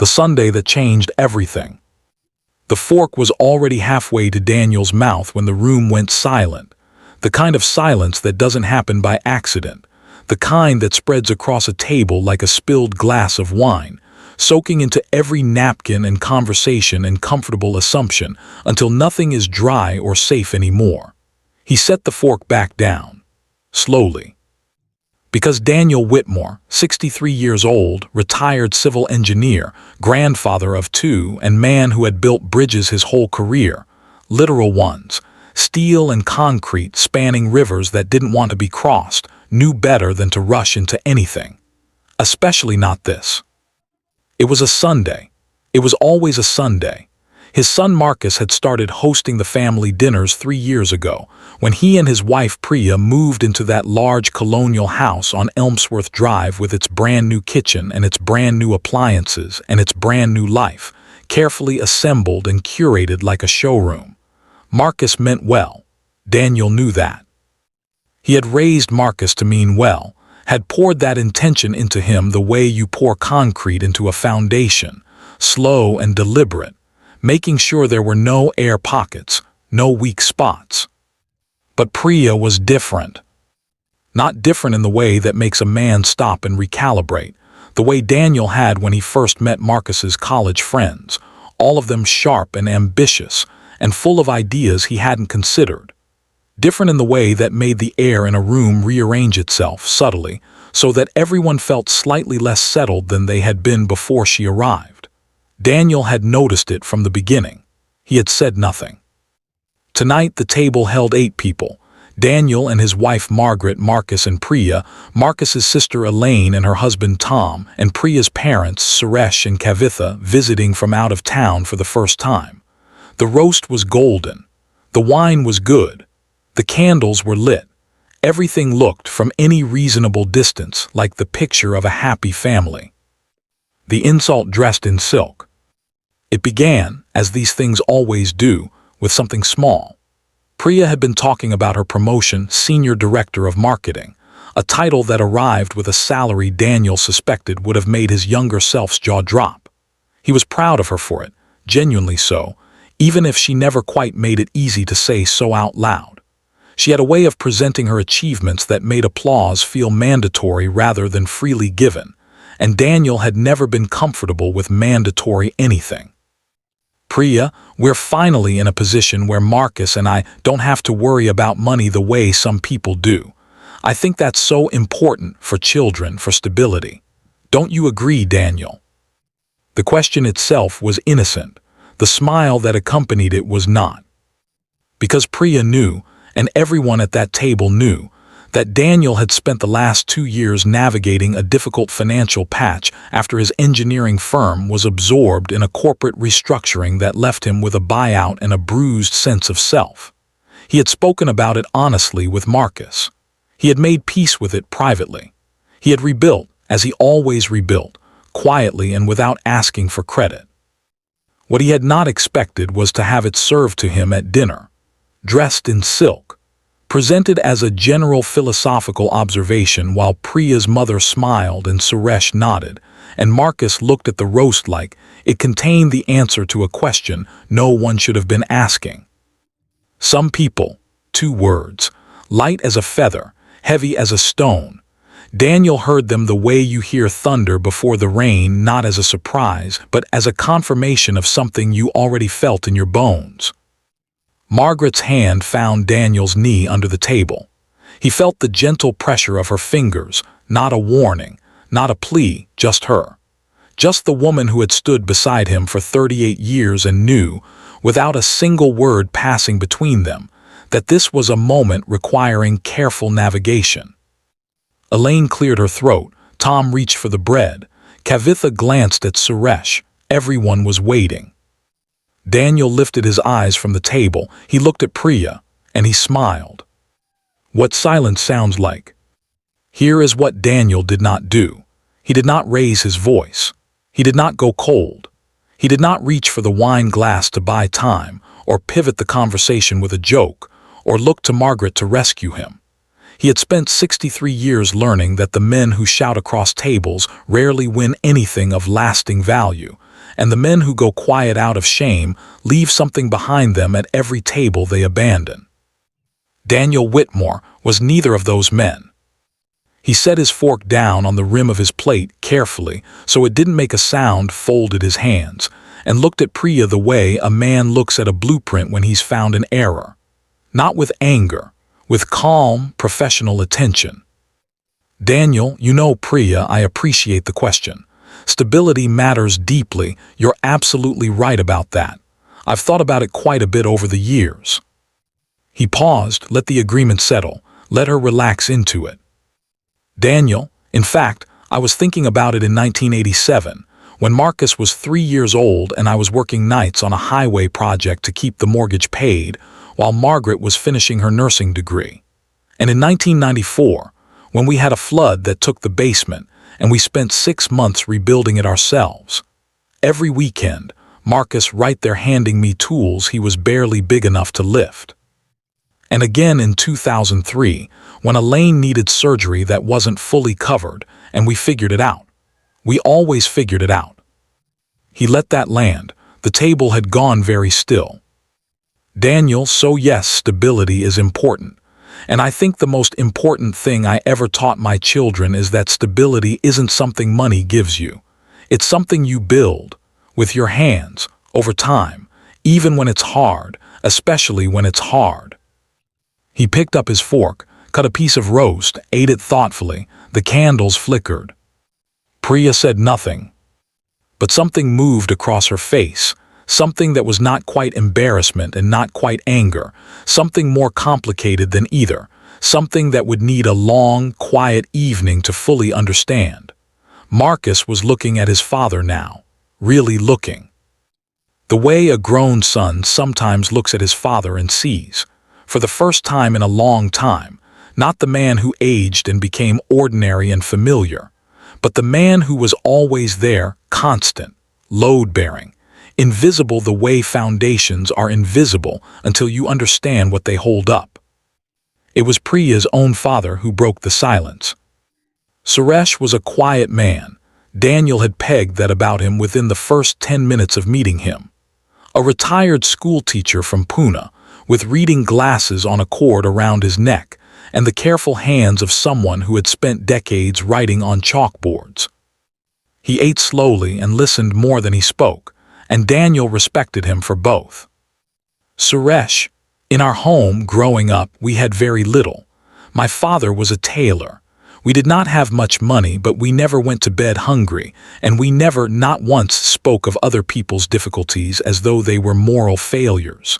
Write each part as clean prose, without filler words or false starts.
the Sunday that changed everything. The fork was already halfway to Daniel's mouth when the room went silent, the kind of silence that doesn't happen by accident, the kind that spreads across a table like a spilled glass of wine, soaking into every napkin and conversation and comfortable assumption until nothing is dry or safe anymore. He set the fork back down, slowly. Because Daniel Whitmore, 63 years old, retired civil engineer, grandfather of two, and man who had built bridges his whole career, literal ones, steel and concrete spanning rivers that didn't want to be crossed, knew better than to rush into anything. Especially not this. It was a Sunday. It was always a Sunday. His son Marcus had started hosting the family dinners 3 years ago, when he and his wife Priya moved into that large colonial house on Elmsworth Drive with its brand new kitchen and its brand new appliances and its brand new life, carefully assembled and curated like a showroom. Marcus meant well. Daniel knew that. He had raised Marcus to mean well, had poured that intention into him the way you pour concrete into a foundation, slow and deliberate, making sure there were no air pockets, no weak spots. But Priya was different. Not different in the way that makes a man stop and recalibrate, the way Daniel had when he first met Marcus's college friends, all of them sharp and ambitious, and full of ideas he hadn't considered. Different in the way that made the air in a room rearrange itself subtly so that everyone felt slightly less settled than they had been before she arrived. Daniel had noticed it from the beginning. He had said nothing. Tonight the table held 8 people: Daniel and his wife Margaret, Marcus and Priya, Marcus's sister Elaine and her husband Tom, and Priya's parents Suresh and Kavitha visiting from out of town for the first time. The roast was golden. The wine was good. The candles were lit. Everything looked, from any reasonable distance, like the picture of a happy family. The insult dressed in silk. It began, as these things always do, with something small. Priya had been talking about her promotion, Senior Director of Marketing, a title that arrived with a salary Daniel suspected would have made his younger self's jaw drop. He was proud of her for it, genuinely so, even if she never quite made it easy to say so out loud. She had a way of presenting her achievements that made applause feel mandatory rather than freely given, and Daniel had never been comfortable with mandatory anything. Priya, we're finally in a position where Marcus and I don't have to worry about money the way some people do. I think that's so important for children, for stability. Don't you agree, Daniel? The question itself was innocent. The smile that accompanied it was not. Because Priya knew, and everyone at that table knew, that Daniel had spent the last 2 years navigating a difficult financial patch after his engineering firm was absorbed in a corporate restructuring that left him with a buyout and a bruised sense of self. He had spoken about it honestly with Marcus. He had made peace with it privately. He had rebuilt, as he always rebuilt, quietly and without asking for credit. What he had not expected was to have it served to him at dinner, dressed in silk, presented as a general philosophical observation while Priya's mother smiled and Suresh nodded, and Marcus looked at the roast like it contained the answer to a question no one should have been asking. Some people, 2 words, light as a feather, heavy as a stone. Daniel heard them the way you hear thunder before the rain, not as a surprise, but as a confirmation of something you already felt in your bones. Margaret's hand found Daniel's knee under the table. He felt the gentle pressure of her fingers, not a warning, not a plea, just her. Just the woman who had stood beside him for 38 years and knew, without a single word passing between them, that this was a moment requiring careful navigation. Elaine cleared her throat. Tom reached for the bread. Kavitha glanced at Suresh. Everyone was waiting. Daniel lifted his eyes from the table. He looked at Priya, and he smiled. What silence sounds like. Here is what Daniel did not do. He did not raise his voice. He did not go cold. He did not reach for the wine glass to buy time, or pivot the conversation with a joke, or look to Margaret to rescue him. He had spent 63 years learning that the men who shout across tables rarely win anything of lasting value, and the men who go quiet out of shame leave something behind them at every table they abandon. Daniel Whitmore was neither of those men. He set his fork down on the rim of his plate carefully so it didn't make a sound, folded his hands, and looked at Priya the way a man looks at a blueprint when he's found an error. Not with anger, with calm, professional attention. Daniel, you know, Priya, I appreciate the question. Stability matters deeply. You're absolutely right about that. I've thought about it quite a bit over the years. He paused, let the agreement settle, let her relax into it. Daniel, in fact, I was thinking about it in 1987, when Marcus was 3 years old and I was working nights on a highway project to keep the mortgage paid, while Margaret was finishing her nursing degree. And in 1994, when we had a flood that took the basement, and we spent 6 months rebuilding it ourselves. Every weekend, Marcus right there handing me tools he was barely big enough to lift. And again in 2003, when Elaine needed surgery that wasn't fully covered, and we figured it out. We always figured it out. He let that land. The table had gone very still. Daniel, so yes, stability is important. And I think the most important thing I ever taught my children is that stability isn't something money gives you. It's something you build, with your hands, over time, even when it's hard, especially when it's hard. He picked up his fork, cut a piece of roast, ate it thoughtfully. The candles flickered. Priya said nothing. But something moved across her face, something that was not quite embarrassment and not quite anger, something more complicated than either, something that would need a long, quiet evening to fully understand. Marcus was looking at his father now, really looking. The way a grown son sometimes looks at his father and sees, for the first time in a long time, not the man who aged and became ordinary and familiar, but the man who was always there, constant, load-bearing, invisible the way foundations are invisible until you understand what they hold up. It was Priya's own father who broke the silence. Suresh was a quiet man. Daniel had pegged that about him within the first 10 minutes of meeting him. A retired schoolteacher from Pune, with reading glasses on a cord around his neck, and the careful hands of someone who had spent decades writing on chalkboards. He ate slowly and listened more than he spoke, and Daniel respected him for both. Suresh, in our home growing up, we had very little. My father was a tailor. We did not have much money, but we never went to bed hungry, and we never, not once, spoke of other people's difficulties as though they were moral failures.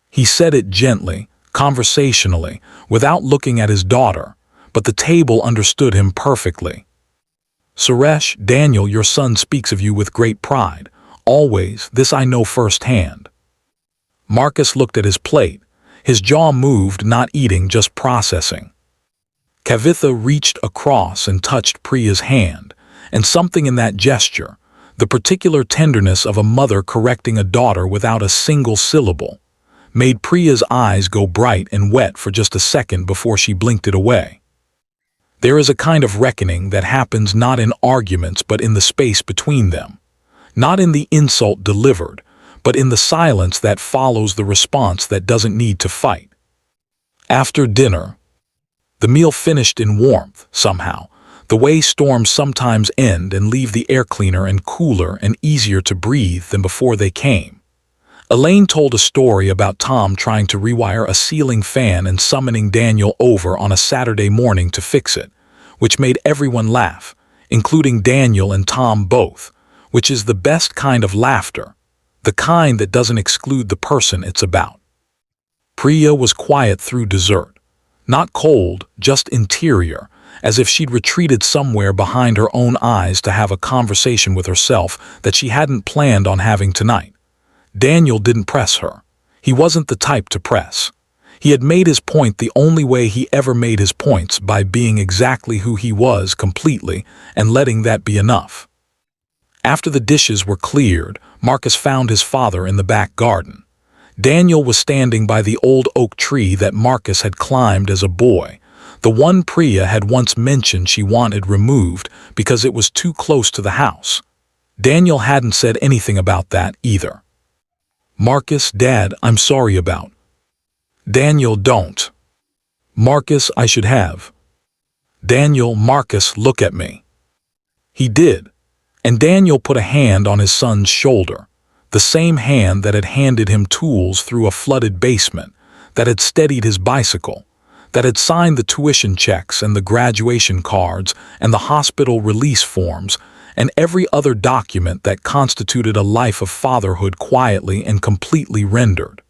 He said it gently, conversationally, without looking at his daughter, but the table understood him perfectly. Suresh, Daniel, your son speaks of you with great pride. Always, this I know firsthand. Marcus looked at his plate. His jaw moved, not eating, just processing. Kavitha reached across and touched Priya's hand, and something in that gesture, the particular tenderness of a mother correcting a daughter without a single syllable, made Priya's eyes go bright and wet for just a second before she blinked it away. There is a kind of reckoning that happens not in arguments but in the space between them, not in the insult delivered, but in the silence that follows the response that doesn't need to fight. After dinner, the meal finished in warmth, somehow, the way storms sometimes end and leave the air cleaner and cooler and easier to breathe than before they came. Elaine told a story about Tom trying to rewire a ceiling fan and summoning Daniel over on a Saturday morning to fix it, which made everyone laugh, including Daniel and Tom both, which is the best kind of laughter, the kind that doesn't exclude the person it's about. Priya was quiet through dessert, not cold, just interior, as if she'd retreated somewhere behind her own eyes to have a conversation with herself that she hadn't planned on having tonight. Daniel didn't press her. He wasn't the type to press. He had made his point the only way he ever made his points, by being exactly who he was completely and letting that be enough. After the dishes were cleared, Marcus found his father in the back garden. Daniel was standing by the old oak tree that Marcus had climbed as a boy, The one Priya had once mentioned she wanted removed because it was too close to the house. Daniel hadn't said anything about that either. Marcus, Dad, I'm sorry about. Daniel, don't. Marcus, I should have. Daniel, Marcus, look at me. He did, and Daniel put a hand on his son's shoulder, the same hand that had handed him tools through a flooded basement, that had steadied his bicycle, that had signed the tuition checks and the graduation cards and the hospital release forms and every other document that constituted a life of fatherhood quietly and completely rendered.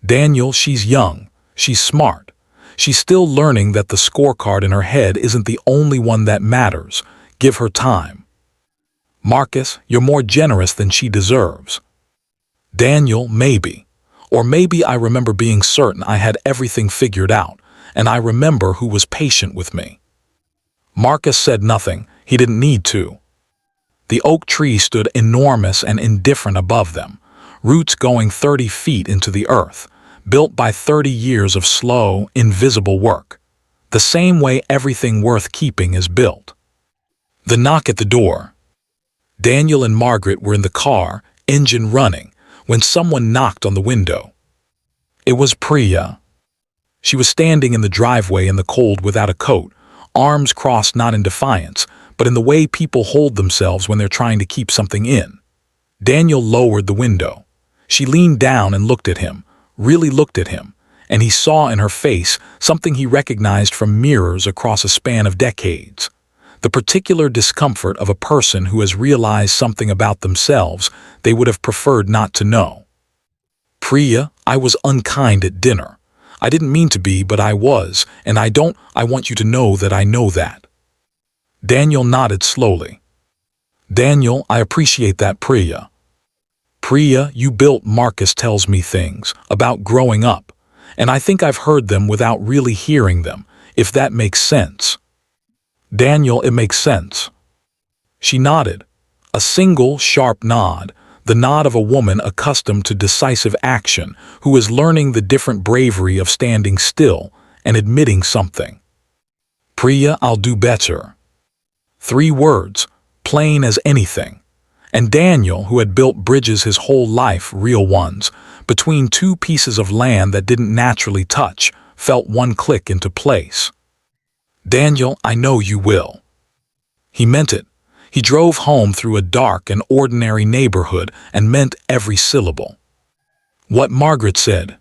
Daniel, she's young, she's smart, she's still learning that the scorecard in her head isn't the only one that matters. Give her time. Marcus, you're more generous than she deserves. Daniel, maybe. Or maybe I remember being certain I had everything figured out, and I remember who was patient with me. Marcus said nothing. He didn't need to. The oak tree stood enormous and indifferent above them, roots going 30 feet into the earth, built by 30 years of slow, invisible work, the same way everything worth keeping is built. The knock at the door. Daniel and Margaret were in the car, engine running, when someone knocked on the window. It was Priya. She was standing in the driveway in the cold without a coat, arms crossed not in defiance, but in the way people hold themselves when they're trying to keep something in. Daniel lowered the window. She leaned down and looked at him, really looked at him, and he saw in her face something he recognized from mirrors across a span of decades. The particular discomfort of a person who has realized something about themselves they would have preferred not to know. Priya, I was unkind at dinner. I didn't mean to be, but I was, and I want you to know that I know that. Daniel nodded slowly. Daniel, I appreciate that, Priya. Priya, you built Marcus tells me things about growing up, and I think I've heard them without really hearing them, if that makes sense. Daniel, it makes sense. She nodded, a single, sharp nod, the nod of a woman accustomed to decisive action who is learning the different bravery of standing still and admitting something. Priya, I'll do better. 3 words, plain as anything. And Daniel, who had built bridges his whole life, real ones, between 2 pieces of land that didn't naturally touch, felt one click into place. Daniel, I know you will. He meant it. He drove home through a dark and ordinary neighborhood and meant every syllable. What Margaret said.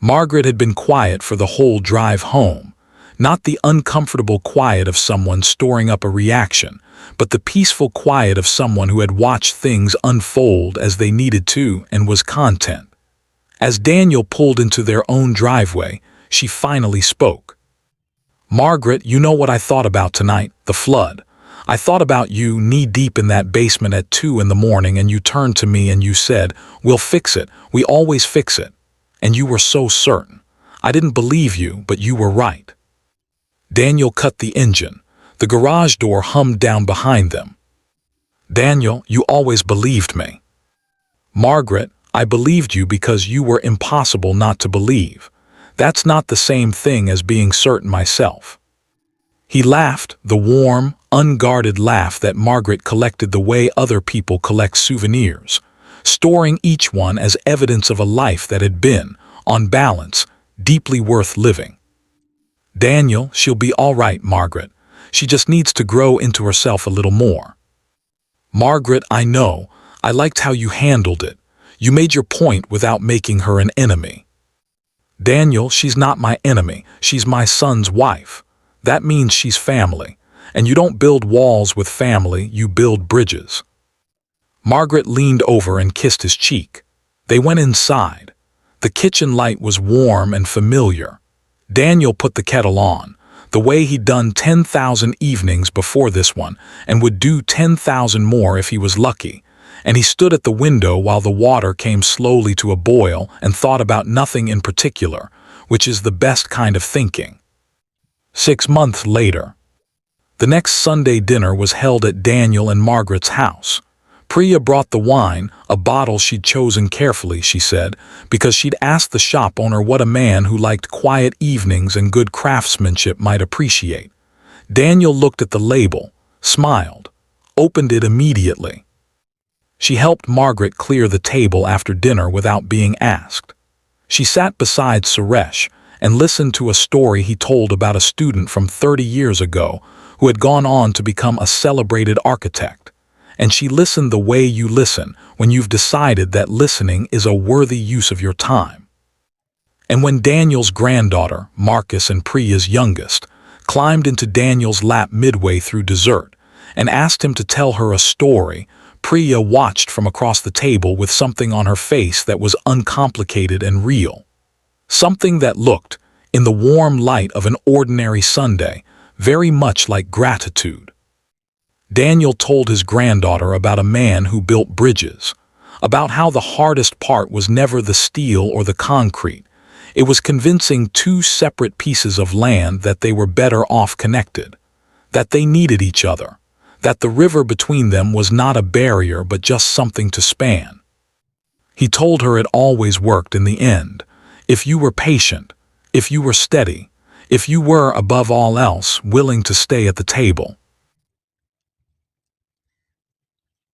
Margaret had been quiet for the whole drive home, not the uncomfortable quiet of someone storing up a reaction, but the peaceful quiet of someone who had watched things unfold as they needed to and was content. As Daniel pulled into their own driveway, she finally spoke. Margaret, you know what I thought about tonight, the flood. I thought about you knee-deep in that basement at 2 in the morning, and you turned to me and you said, we'll fix it, we always fix it. And you were so certain. I didn't believe you, but you were right. Daniel cut the engine. The garage door hummed down behind them. Daniel, you always believed me. Margaret, I believed you because you were impossible not to believe. That's not the same thing as being certain myself. He laughed, the warm, unguarded laugh that Margaret collected the way other people collect souvenirs, storing each one as evidence of a life that had been, on balance, deeply worth living. Daniel, she'll be all right, Margaret. She just needs to grow into herself a little more. Margaret, I know. I liked how you handled it. You made your point without making her an enemy. Daniel, she's not my enemy. She's my son's wife. That means she's family. And you don't build walls with family, you build bridges. Margaret leaned over and kissed his cheek. They went inside. The kitchen light was warm and familiar. Daniel put the kettle on, the way he'd done 10,000 evenings before this one, and would do 10,000 more if he was lucky. And he stood at the window while the water came slowly to a boil and thought about nothing in particular, which is the best kind of thinking. 6 months later. The next Sunday dinner was held at Daniel and Margaret's house. Priya brought the wine, a bottle she'd chosen carefully, she said, because she'd asked the shop owner what a man who liked quiet evenings and good craftsmanship might appreciate. Daniel looked at the label, smiled, opened it immediately. She helped Margaret clear the table after dinner without being asked. She sat beside Suresh and listened to a story he told about a student from 30 years ago who had gone on to become a celebrated architect. And she listened the way you listen when you've decided that listening is a worthy use of your time. And when Daniel's granddaughter, Marcus and Priya's youngest, climbed into Daniel's lap midway through dessert and asked him to tell her a story, Priya watched from across the table with something on her face that was uncomplicated and real. Something that looked, in the warm light of an ordinary Sunday, very much like gratitude. Daniel told his granddaughter about a man who built bridges, about how the hardest part was never the steel or the concrete. It was convincing two separate pieces of land that they were better off connected, that they needed each other, that the river between them was not a barrier but just something to span. He told her it always worked in the end, if you were patient, if you were steady, if you were, above all else, willing to stay at the table.